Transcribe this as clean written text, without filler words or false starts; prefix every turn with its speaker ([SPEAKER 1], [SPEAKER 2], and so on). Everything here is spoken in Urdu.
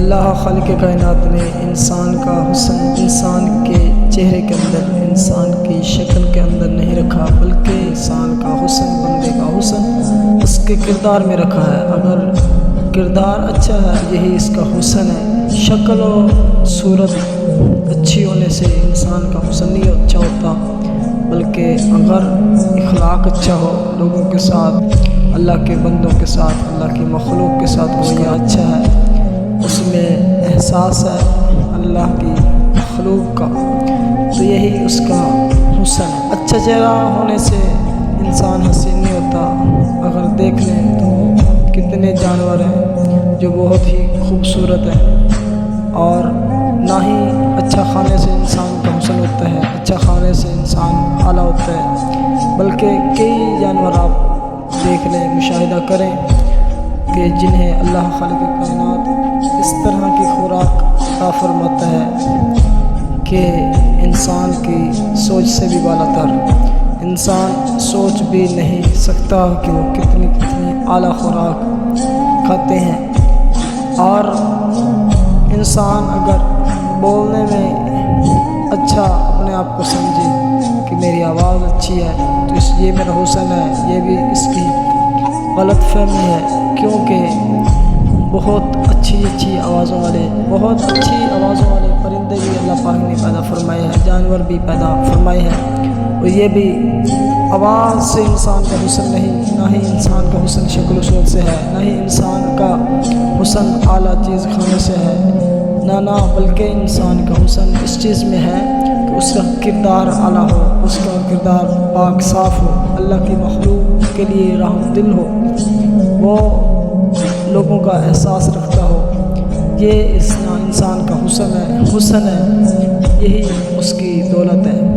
[SPEAKER 1] اللہ خالق کائنات نے انسان کا حسن انسان کے چہرے کے اندر، انسان کی شکل کے اندر نہیں رکھا، بلکہ انسان کا حسن، بندے کا حسن اس کے کردار میں رکھا ہے۔ اگر کردار اچھا ہے یہی اس کا حسن ہے۔ شکل و صورت اچھی ہونے سے انسان کا حسن نہیں اچھا ہوتا، بلکہ اگر اخلاق اچھا ہو لوگوں کے ساتھ، اللہ کے بندوں کے ساتھ، اللہ کی مخلوق کے ساتھ رویہ اچھا ہے، اس میں احساس ہے اللہ کی مخلوق کا، تو یہی اس کا حسن ہے۔ اچھا چہرہ ہونے سے انسان حسین نہیں ہوتا۔ اگر دیکھ لیں تو کتنے جانور ہیں جو بہت ہی خوبصورت ہیں، اور نہ ہی اچھا کھانے سے انسان کا حسن ہوتا ہے، اچھا کھانے سے انسان اعلیٰ ہوتا ہے، بلکہ کئی جانور آپ دیکھ لیں، مشاہدہ کریں کہ جنہیں اللہ خالق کائنات اس طرح کی خوراک عطا فرماتا ہے کہ انسان کی سوچ سے بھی بالا تر، انسان سوچ بھی نہیں سکتا کہ وہ کتنی اعلیٰ خوراک کھاتے ہیں۔ اور انسان اگر بولنے میں اچھا اپنے آپ کو سمجھے کہ میری آواز اچھی ہے تو یہ میرا حسن ہے، یہ بھی اس کی غلط فہمی ہے، کیونکہ بہت اچھی آوازوں والے، بہت اچھی آوازوں والے پرندے بھی اللہ پاک نے پیدا فرمائے ہیں، جانور بھی پیدا فرمائے ہیں، اور یہ بھی آواز سے انسان کا حسن نہیں، نہ ہی انسان کا حسن شکل و صورت سے ہے، نہ ہی انسان کا حسن اعلیٰ چیز کھانے سے ہے، نہ بلکہ انسان کا حسن اس چیز میں ہے کہ اس کا کردار اعلیٰ ہو، اس کا کردار پاک صاف ہو، اللہ کی مخلوق کے لیے رحم دل ہو، وہ لوگوں کا احساس رکھتا ہو۔ یہ انسان کا حسن ہے، یہی اس کی دولت ہے۔